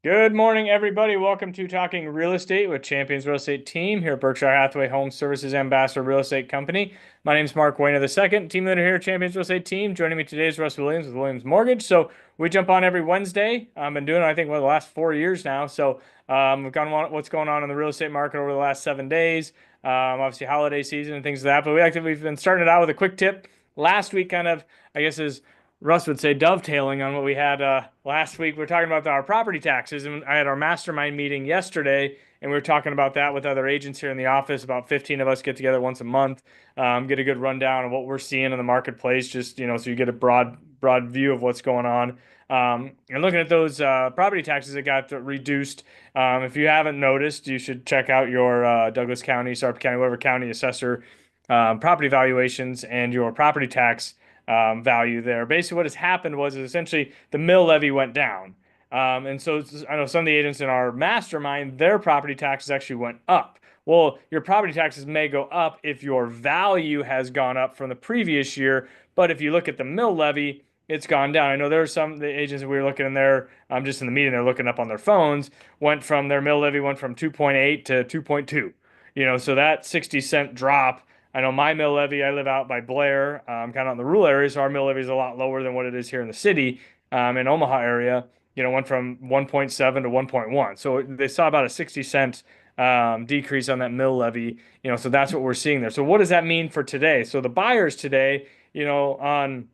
Good morning, everybody. Welcome to Talking Real Estate with Champions Real Estate Team here at Berkshire Hathaway Home Services Ambassador Real Estate Company. My name is Mark Wehner II, team leader here at Champions Real Estate Team. Joining me today is Russ Williams with Williams Mortgage. So we jump on every Wednesday. I've been doing it, I think, for the last 4 years now. So we've gone on what's going on in the real estate market over the last 7 days. Obviously, holiday season and things like that. But we've been starting it out with a quick tip. Last week, kind of, I guess, is Russ would say dovetailing on what we had last week. We were talking about our property taxes, and I had our mastermind meeting yesterday, and we were talking about that with other agents here in the office. About 15 of us get together once a month, get a good rundown of what we're seeing in the marketplace, just so you get a broad view of what's going on. And looking at those property taxes that got reduced, if you haven't noticed, you should check out your Douglas County, Sarpy County, whatever county assessor property valuations and your property tax value there. Basically, what has happened was essentially the mill levy went down. And so I know some of the agents in our mastermind, their property taxes actually went up. Well, your property taxes may go up if your value has gone up from the previous year, but if you look at the mill levy, it's gone down. I know there are some the agents that we were looking in there, just in the meeting, they're looking up on their phones, their mill levy went from 2.8 to 2.2. So that 60-cent drop. I know my mill levy, I live out by Blair, kind of in the rural area, so our mill levy is a lot lower than what it is here in the city, in Omaha area, went from 1.7 to 1.1. So they saw about a 60-cent decrease on that mill levy, so that's what we're seeing there. So what does that mean for today? So the buyers today, and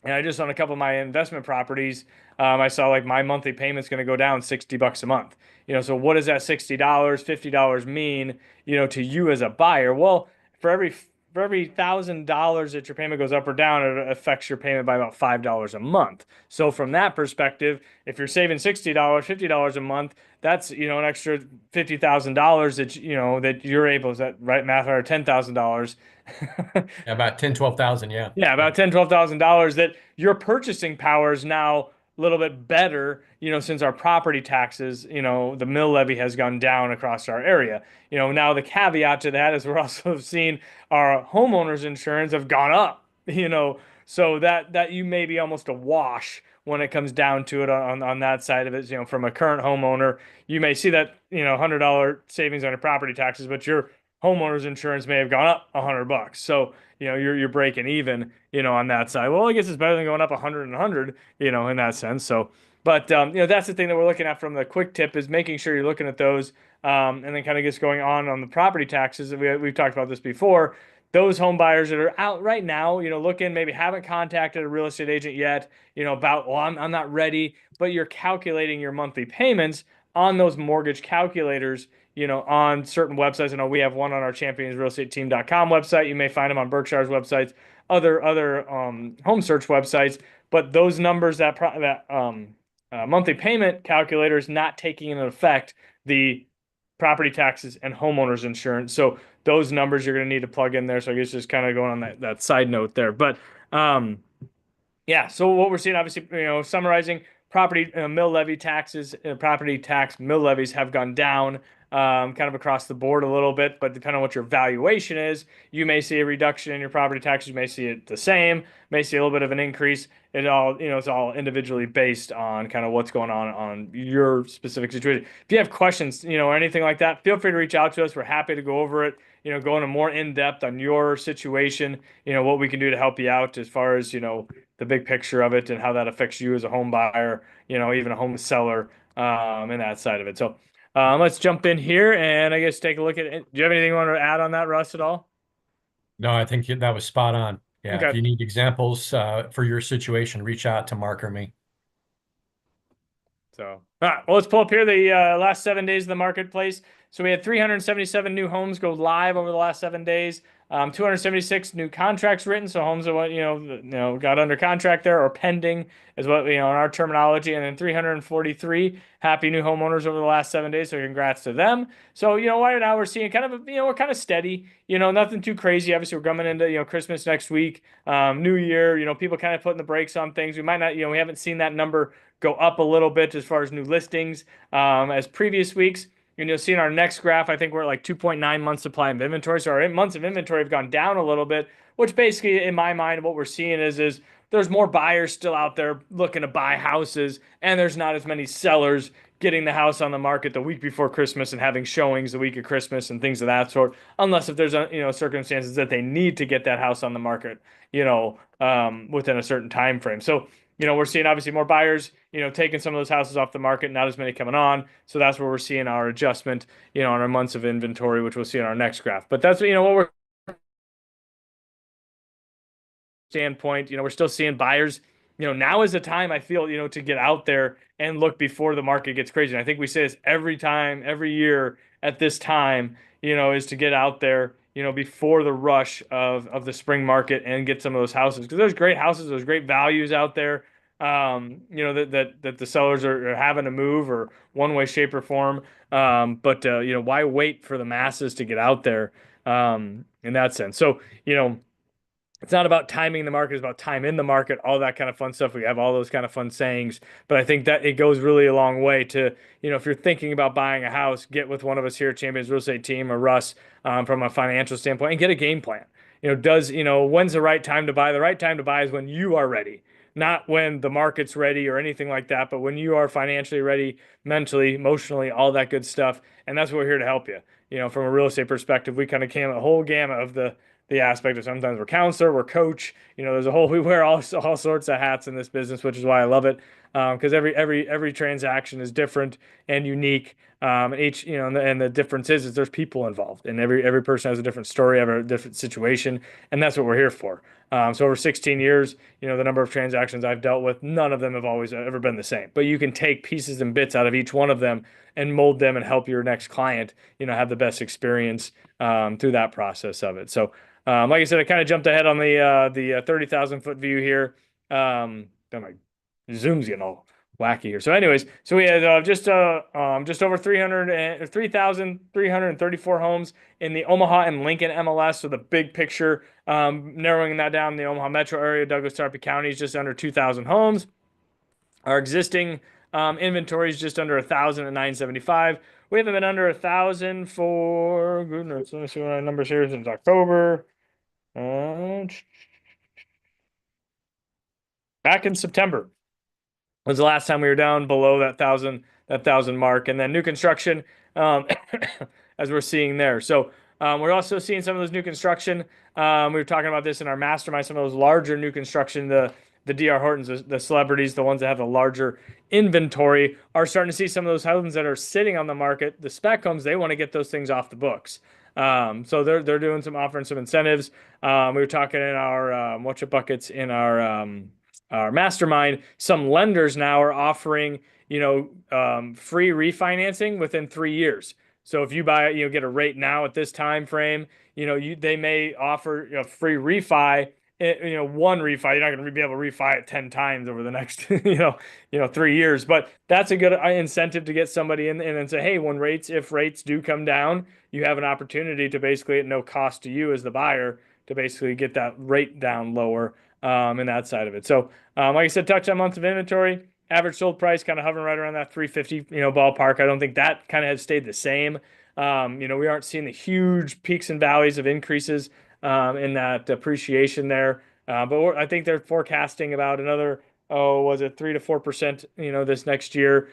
I just on a couple of my investment properties, I saw like my monthly payment's going to go down $60 a month. So what does that $60, $50 mean, to you as a buyer? Well, for every $1,000 that your payment goes up or down, it affects your payment by about $5 a month. So from that perspective, if you're saving $60, $50 a month, that's an extra $50,000 that you're able, is that right math, or $10,000? About 10, 12,000. Yeah. Yeah, Yeah. about $10,000, $12,000 that your purchasing power is now a little bit better, since our property taxes, the mill levy has gone down across our area. Now the caveat to that is we're also seeing our homeowners insurance have gone up, so that you may be almost a wash when it comes down to it on that side of it. From a current homeowner, you may see that, $100 savings on your property taxes, but your homeowners insurance may have gone up $100. So, you're breaking even, on that side. Well, I guess it's better than going up 100 and 100, in that sense. So, but that's the thing that we're looking at from the quick tip is making sure you're looking at those, and then kind of just going on the property taxes. We've talked about this before. Those home buyers that are out right now, looking, maybe haven't contacted a real estate agent yet, about, well, I'm not ready, but you're calculating your monthly payments on those mortgage calculators, on certain websites. I know we have one on our championsrealestateteam.com website. You may find them on Berkshire's websites, other home search websites. But those numbers, that monthly payment calculator is not taking into effect the property taxes and homeowners insurance. So those numbers you're going to need to plug in there. So I guess just kind of going on that side note there. But yeah, so what we're seeing, obviously, summarizing, property mill levy taxes, property tax mill levies have gone down, kind of across the board a little bit, but depending on what your valuation is, you may see a reduction in your property taxes, you may see it the same, may see a little bit of an increase. It all, it's all individually based on kind of what's going on your specific situation. If you have questions, or anything like that, feel free to reach out to us. We're happy to go over it, go into more in depth on your situation, what we can do to help you out as far as, the big picture of it and how that affects you as a home buyer, even a home seller, and that side of it. So let's jump in here and I guess take a look at it. Do you have anything you want to add on that, Russ, at all? No, I think that was spot on. Yeah. If Okay. you need examples for your situation, reach out to Mark or me. So, all right, well, let's pull up here the last 7 days of the marketplace. So we had 377 new homes go live over the last 7 days. 276 new contracts written. So homes that got under contract there or pending is what in our terminology. And then 343 happy new homeowners over the last 7 days. So congrats to them. So right now we're seeing kind of we're kind of steady. Nothing too crazy. Obviously we're coming into Christmas next week, New Year. People kind of putting the brakes on things. We might not we haven't seen that number go up a little bit as far as new listings as previous weeks. And you'll see in our next graph, I think we're at like 2.9 months supply of inventory. So our months of inventory have gone down a little bit, which basically, in my mind, what we're seeing is there's more buyers still out there looking to buy houses, and there's not as many sellers, getting the house on the market the week before Christmas and having showings the week of Christmas and things of that sort, unless if there's circumstances that they need to get that house on the market, within a certain time frame. So, we're seeing obviously more buyers, taking some of those houses off the market, not as many coming on. So that's where we're seeing our adjustment, on our months of inventory, which we'll see in our next graph. But that's, what we're standpoint, we're still seeing buyers. Now is the time I feel, to get out there and look before the market gets crazy. And I think we say this every time, every year at this time, is to get out there, before the rush of the spring market and get some of those houses because there's great houses, there's great values out there. That the sellers are having to move or one way, shape, or form. But why wait for the masses to get out there? In that sense. So, it's not about timing the market, it's about time in the market, all that kind of fun stuff. We have all those kind of fun sayings, but I think that it goes really a long way to, if you're thinking about buying a house, get with one of us here at Champions Real Estate Team or Russ from a financial standpoint and get a game plan. When's the right time to buy? The right time to buy is when you are ready, not when the market's ready or anything like that, but when you are financially ready, mentally, emotionally, all that good stuff. And that's what we're here to help you. From a real estate perspective, we kind of came a whole gamut of the aspect of sometimes we're counselor, we're coach. We wear all sorts of hats in this business, which is why I love it. Because every transaction is different and unique. And the difference is there's people involved, and every person has a different story, have a different situation, and that's what we're here for. So over 16 years, the number of transactions I've dealt with, none of them have always ever been the same. But you can take pieces and bits out of each one of them and mold them and help your next client, have the best experience through that process of it. So. Like I said, I kind of jumped ahead on the 30,000 foot view here. My Zoom's getting all wacky here. So anyways, so we had just over 3,334 homes in the Omaha and Lincoln MLS. So the big picture, narrowing that down, the Omaha metro area, Douglas, Sarpy County is just under 2,000 homes. Our existing inventory is just under 1,000 at 975. We haven't been under 1,000 for, goodness, let me see what our numbers here since October. Back in September was the last time we were down below that thousand mark, and then new construction, as we're seeing there. So we're also seeing some of those new construction. We were talking about this in our mastermind. Some of those larger new construction, the D.R. Hortons, the celebrities, the ones that have the larger inventory, are starting to see some of those homes that are sitting on the market. The spec homes, they want to get those things off the books. So they're doing offering some incentives. We were talking in our buckets in our mastermind. Some lenders now are offering free refinancing within 3 years. So if you buy get a rate now at this time frame, they may offer free refi. One refi, you're not going to be able to refi it 10 times over the next 3 years, but that's a good incentive to get somebody in and say, hey, if rates do come down, you have an opportunity to basically at no cost to you as the buyer to basically get that rate down lower in that side of it. So like I said, touch on months of inventory, average sold price kind of hovering right around that 350 ballpark. I don't think that kind of has stayed the same. We aren't seeing the huge peaks and valleys of increases in that appreciation there. But I think they're forecasting about another, was it 3 to 4%, this next year.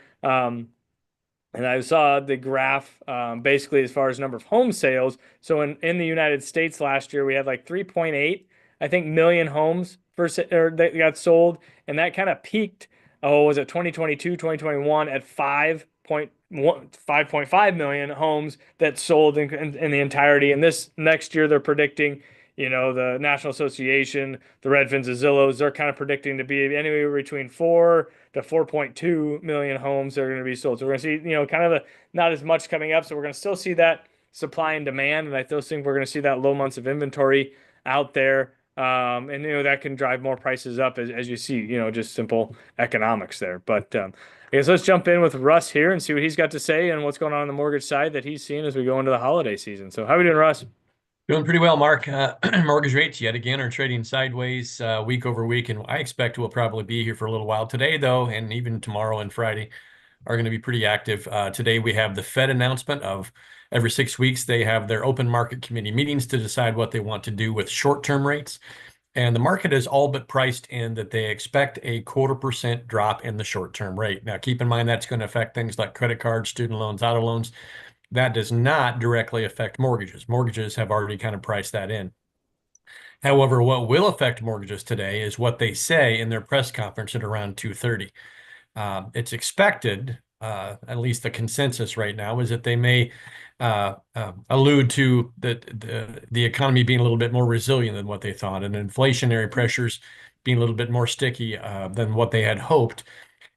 And I saw the graph basically as far as number of home sales. So in the United States last year, we had like 3.8, I think, million homes that got sold. And that kind of peaked, was it 2022, 2021 at 5.5 million homes that sold in the entirety. And this next year, they're predicting, the National Association, the Redfins, the Zillows, they're kind of predicting to be anywhere between 4 to 4.2 million homes that are going to be sold. So we're going to see, kind of not as much coming up. So we're going to still see that supply and demand. And I still think we're going to see that low months of inventory out there. And that can drive more prices up as you see, just simple economics there. But I guess let's jump in with Russ here and see what he's got to say and what's going on the mortgage side that he's seeing as we go into the holiday season. So how are we doing, Russ? Doing pretty well, Mark. Mortgage rates yet again are trading sideways week over week, and I expect we'll probably be here for a little while. Today, though, and even tomorrow and Friday are going to be pretty active. Today we have the Fed announcement of every 6 weeks they have their open market committee meetings to decide what they want to do with short-term rates. And the market has all but priced in that they expect a 0.25% drop in the short-term rate. Now, keep in mind that's going to affect things like credit cards, student loans, auto loans. That does not directly affect mortgages. Mortgages have already kind of priced that in. However, what will affect mortgages today is what they say in their press conference at around 2:30. It's expected, at least the consensus right now, is that they may allude to the economy being a little bit more resilient than what they thought, and inflationary pressures being a little bit more sticky than what they had hoped.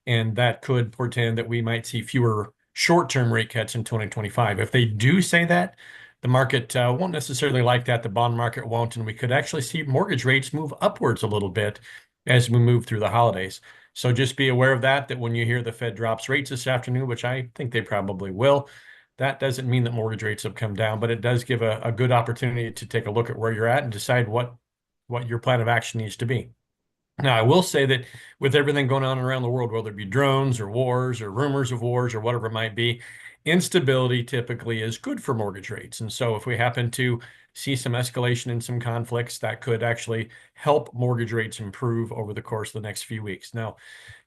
And that could portend that we might see fewer short-term rate cuts in 2025. If they do say that, the market won't necessarily like that. The bond market won't, and we could actually see mortgage rates move upwards a little bit as we move through the holidays. So just be aware of that, that when you hear the Fed drops rates this afternoon, which I think they probably will, that doesn't mean that mortgage rates have come down, but it does give a good opportunity to take a look at where you're at and decide what your plan of action needs to be. Now, I will say that with everything going on around the world, whether it be drones or wars or rumors of wars or whatever it might be, instability typically is good for mortgage rates. And so if we happen to see some escalation in some conflicts, that could actually help mortgage rates improve over the course of the next few weeks. Now,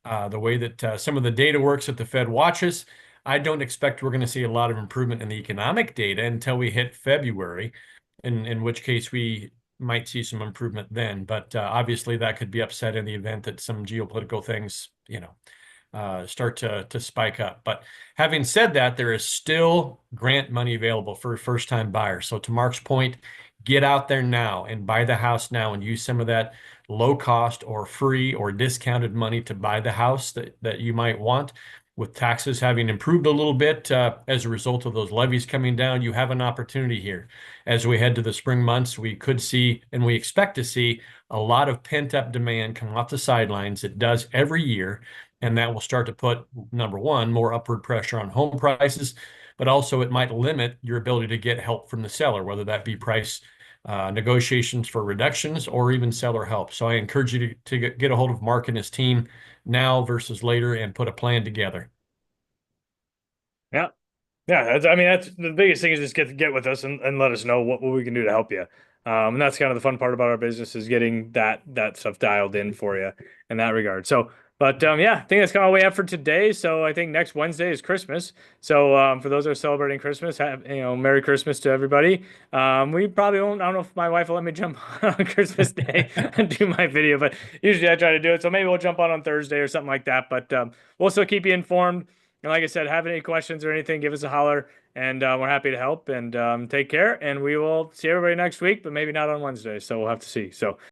the way that some of the data works that the Fed watches, I don't expect we're going to see a lot of improvement in the economic data until we hit February, in which case we might see some improvement then. But obviously that could be upset in the event that some geopolitical things, start to spike up. But having said that, there is still grant money available for first-time buyers. So to Mark's point, get out there now and buy the house now and use some of that low cost or free or discounted money to buy the house that you might want. With taxes having improved a little bit as a result of those levies coming down, you have an opportunity here. As we head to the spring months, we could see, and we expect to see, a lot of pent-up demand come off the sidelines. It does every year, and that will start to put, number one, more upward pressure on home prices, but also it might limit your ability to get help from the seller, whether that be price negotiations for reductions or even seller help. So I encourage you to get a hold of Mark and his team now versus later and put a plan together. Yeah. Yeah, that's the biggest thing is just get with us and let us know what we can do to help you. And that's kind of the fun part about our business is getting that stuff dialed in for you in that regard. So, but yeah, I think that's kind of all we have for today. So I think next Wednesday is Christmas. So for those that are celebrating Christmas, Merry Christmas to everybody. We probably won't. I don't know if my wife will let me jump on Christmas Day and do my video, but usually I try to do it. So maybe we'll jump on Thursday or something like that. But we'll still keep you informed. And like I said, have any questions or anything, give us a holler, and we're happy to help. And take care. And we will see everybody next week, but maybe not on Wednesday. So we'll have to see. So.